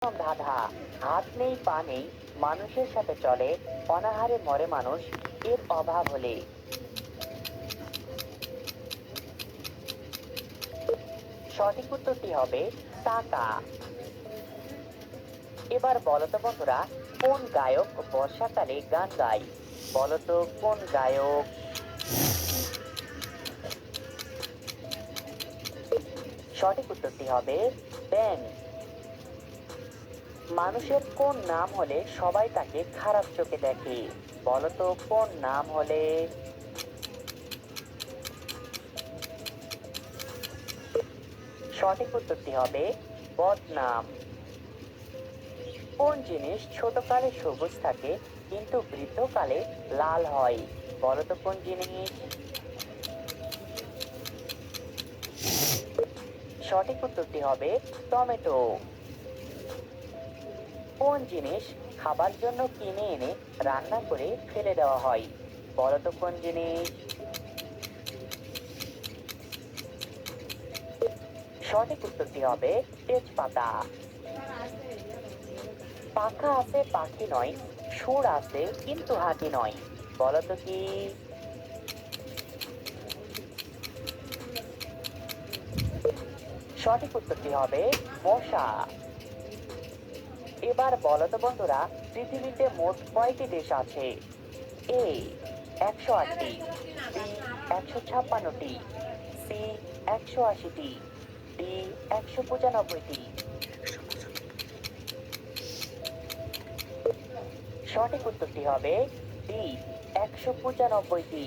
ধাঁধা। হাত নেই পা নেই, মানুষের সাথে চলে, অনাহারে মরে মানুষ এর অভাব হলে। সঠিক উত্তরটি হবে টাকা। এবার বলতো বন্ধুরা, কোন গায়ক বর্ষাকালে গান গায়? বলতো কোন গায়ক? সঠিক উত্তরটি হবে ব্যাং। মানুষের কোন নাম হলে সবাই তাকে খারাপ চোখে দেখে? বলতো কোন নাম হলে? সঠিক উত্তরটি হবে বদনাম। কোন জিনিস ছোটকালে সবুজ থাকে কিন্তু বৃদ্ধকালে লাল হয়? বলতো কোন জিনিস? সঠিক উত্তরটি হবে টমেটো। কোন জিনিস খাবার জন্য কিনে এনে রান্না করে ফেলে দেওয়া হয়? বলতো কোন জিনিস? সঠিক উত্তরটি হবে তেজপাতা। পাখা আছে পাখি নয়, সুর আছে কিন্তু হাতি নয়, বলতো কি? সঠিক উত্তরটি হবে মশা। এবার বলতো বন্ধুরা, পৃথিবীতে মোট কয়টি দেশ আছে? এ 108টি, বি 156টি, সি 180টি, ডি 195টি। সঠিক উত্তরটি হবে ডি 195টি।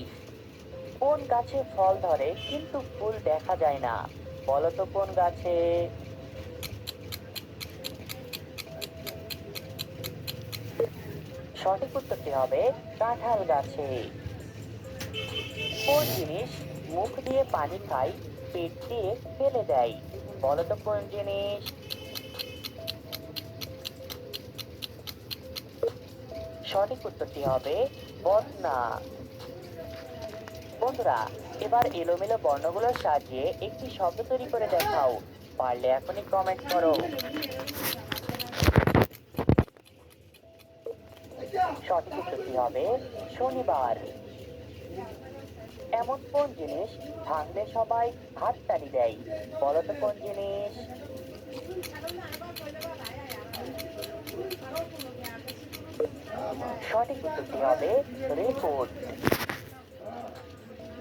কোন গাছে ফল ধরে কিন্তু ফুল দেখা যায় না? বলতো কোন গাছে? সঠিক উত্তরটি হবে কাঁঠাল গাছে। কোন জিনিস মুখ দিয়ে পানি খায়, পেট দিয়ে ফেলে দেয়? বলতো কোন জিনিস? সঠিক উত্তরটি হবে বদনা। বন্ধুরা, এবার এলোমেলো বর্ণগুলো সাজিয়ে একটি শব্দ তৈরি করে দেখাও। পারলে এখনই কমেন্ট করো। সঠিক উত্তরটি হবে শনিবার। এমন কোন জিনিস ভাঙলে সবাই হাততালি দেয়? বলতো কোন জিনিস? সঠিক উত্তরটি হবে রেকর্ড।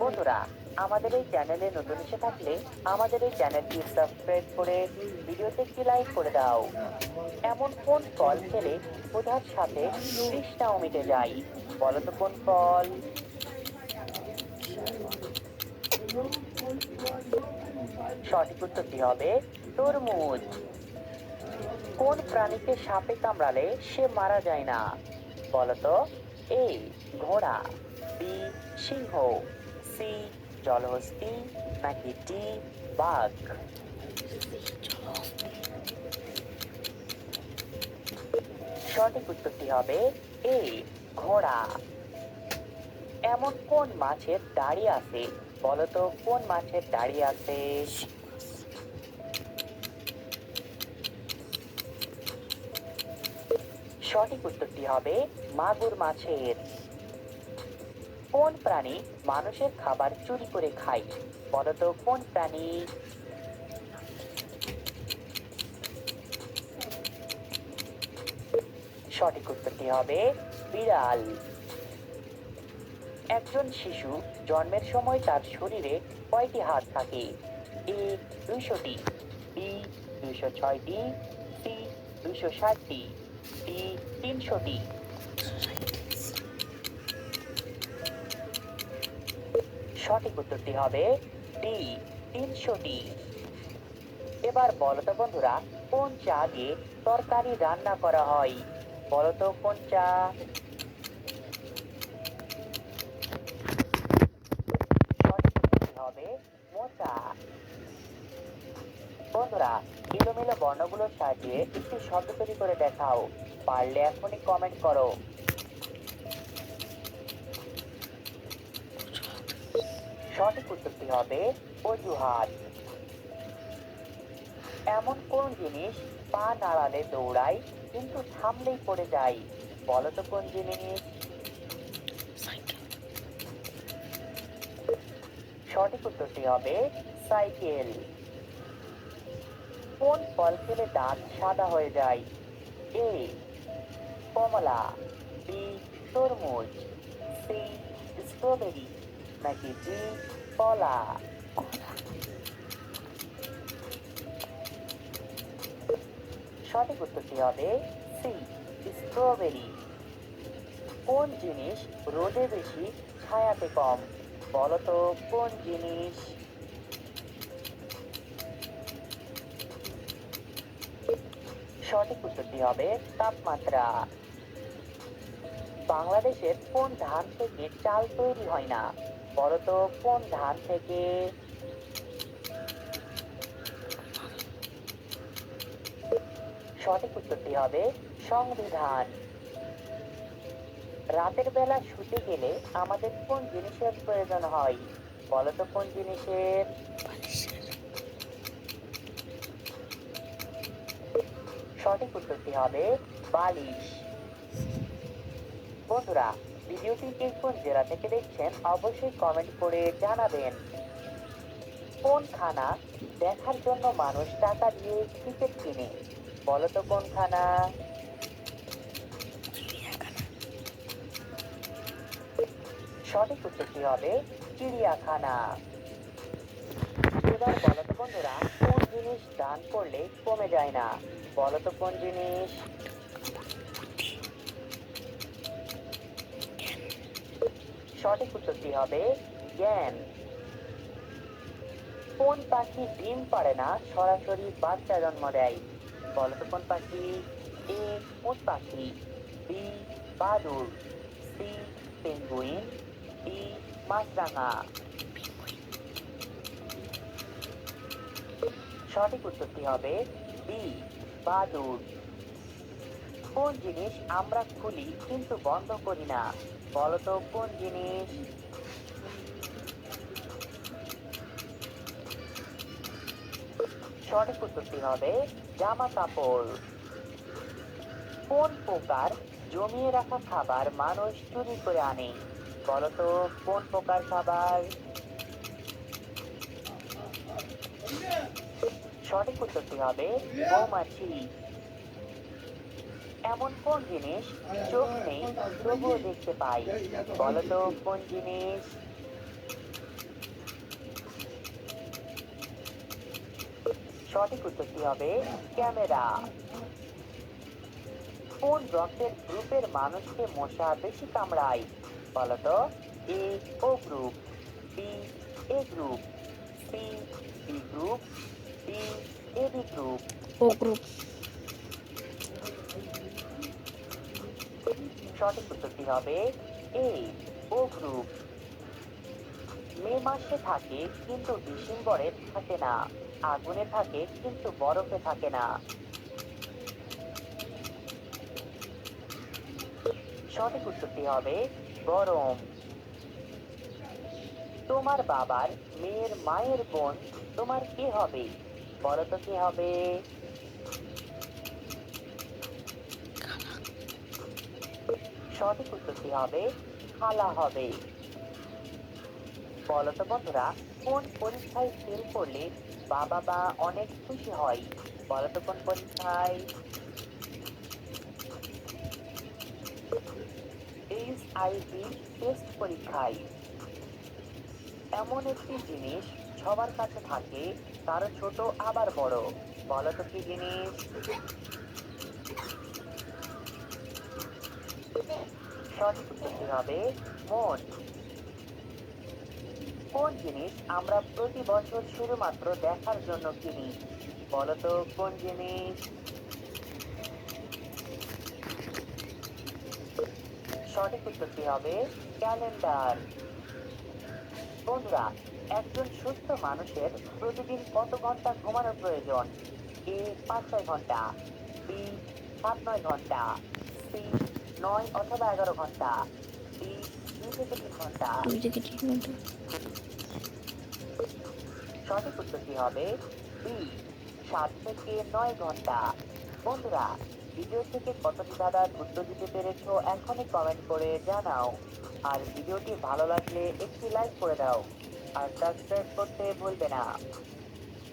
বন্ধুরা, আমাদের এই চ্যানেলে নতুন এসে থাকলে আমাদের এই চ্যানেলটি সাবস্ক্রাইব করে ভিডিওতে একটি লাইক করে দাও। এমন কোন ফল খেলে ক্ষুধার সাথে তৃষ্ণাও মিটে যায়? বলতো কোন ফল? সঠিক উত্তরটি হবে তরমুজ। কোন প্রাণীকে সাপে কামড়ালে সে মারা যায় না? বলতো এ ঘোড়া, বি সিংহ, সি জলহস্তী, নাকি ডি বাঘ? সঠিক উত্তরটি হবে এ ঘোড়া। এমন কোন মাছের দাড়ি আছে? বলতো কোন মাছের দাড়ি আছে? সঠিক উত্তরটি হবে মাগুর মাছের। কোন প্রাণী মানুষের খাবার চুরি করে খায়? বলতো কোন প্রাণী? সঠিক উত্তরটি হবে বিড়াল। একজন শিশু জন্মের সময় তার শরীরে কয়টি হাত থাকে? এ 200টি, বি 206টি, সি 260টি, ডি 300টি। সঠিক উত্তরটি হবে ডি 300টি। এবার বলতো বন্ধুরা, কোন চা দিয়ে তরকারি রান্না করা হয়? বলতো কোন চা? সঠিক উত্তরটি হবে মোচা। বন্ধুরা, এলোমেলো বর্ণগুলো সাজিয়ে একটি শব্দ তৈরি করে দেখাও। পারলে এখনই কমেন্ট করো। সঠিক উত্তরটি হবে অজুহাত। এমন কোন জিনিস পা নাড়ালে দৌড়াই কিন্তু থামলেই পড়ে যাই, বলো তো কোন জিনিস? সঠিক উত্তরটি হবে সাইকেল। কোন ফল খেলে দাঁত সাদা হয়ে যায়? এ কমলা, বি তরমুজ, সি স্ট্রবেরি, নাকি ডি কলা? সঠিক উত্তরটি হবে সি স্ট্রবেরি। কোন জিনিস রোদে বেশি ছায়াতে কম? বলতো কোন জিনিস? সঠিক উত্তরটি হবে তাপমাত্রা। বাংলাদেশের কোন ধান থেকে চাল তৈরি হয় না? বলতো কোন ধান থেকে? সঠিক উত্তরটি হবে সংবিধান। রাতের বেলা শুতে গেলে আমাদের কোন জিনিসের প্রয়োজন হয়? বলতো কোন জিনিসের? সঠিক উত্তরটি হবে বালিশ। বন্ধুরা, ভিডিওটি কে কোন জেলা থেকে দেখছেন অবশ্যই কমেন্ট করে জানাবেন। কোন খানা দেখার জন্য মানুষ টাকা দিয়ে টিকিট কিনে? বলতো কোন খানা? সঠিক উত্তরটি হবে চিড়িয়াখানা। এবার বলতো বন্ধুরা, কোন জিনিস দান করলে কমে যায় না? বলতো কোন জিনিস? সঠিক উত্তরটি হবে জ্ঞান। কোন পাখি ডিম পারে না, সরাসরি বাচ্চা জন্ম দেয়? বলতো কোন পাখি? এ উট পাখি, বি বাদুড়, সি পেঙ্গুইন, ডি মাছরাঙা। সঠিক উত্তরটি হবে বি বাদুড়। কোন জিনিস আমরা খুলি কিন্তু বন্ধ করি না? বলতো কোন জিনিস? সঠিক উত্তরটি হবে জামা কাপড়। কোন প্রকার জমিয়ে রাখা খাবার মানুষ চুরি করে আনে? বলতো কোন প্রকার খাবার? সঠিক উত্তরটি হবে মৌমাছি। এমন কোন জিনিস চোখ নেই তবুও দেখতে পাই? বলতো কোন জিনিস? সঠিক উত্তরটি হবে ক্যামেরা। কোন রক্তের গ্রুপের মানুষকে মশা বেশি কামড়ায়? বলতো A O group, B A group, C B group, D AB group. O group. সঠিক উত্তরটি হবে এ ও গ্রুপ। মে মাসে থাকে কিন্তু ডিসেম্বরে থাকে না, আগুনে থাকে কিন্তু বরফে থাকে না। সঠিক উত্তরটি হবে গরম। তোমার বাবার মেয়ের মায়ের বোন তোমার কে হবে? বলতো কে হবে? সঠিক উত্তরটি হবে খালা হবে। বলতো বন্ধুরা, কোন পরীক্ষায় ফেল করলে বাবা মা অনেক খুশি হয়? বলতো কোন পরীক্ষায়? এইচআইভি টেস্ট পরীক্ষায়। এমন একটি জিনিস সবার কাছে থাকে, কারো ছোট আবার বড়। বলতো কি জিনিস? সঠিক উত্তরটি হবে মন। কোন জিনিস আমরা প্রতি বছর শুধুমাত্র দেখার জন্য কিনি? বলতো কোন জিনিস? সঠিক উত্তরটি হবে ক্যালেন্ডার। বন্ধুরা, একজন সুস্থ মানুষের প্রতিদিন কত ঘন্টা ঘুমানোর প্রয়োজন? এ 5-6 ঘন্টা, বি 7-9 ঘন্টা, সি 9 অথবা 11 ঘন্টা, ডি 2 থেকে 3 ঘন্টা। 2 থেকে 3 ঘন্টা। সঠিক উত্তরটি হবে বি 7 থেকে 9 ঘন্টা। বন্ধুরা, ভিডিও থেকে কতটি ধাঁধার উত্তর দিতে পেরেছো এখনই কমেন্ট করে জানাও। আর ভিডিওটি ভালো লাগলে একটি লাইক করে দাও। আর সাবস্ক্রাইব করতে ভুলবে না।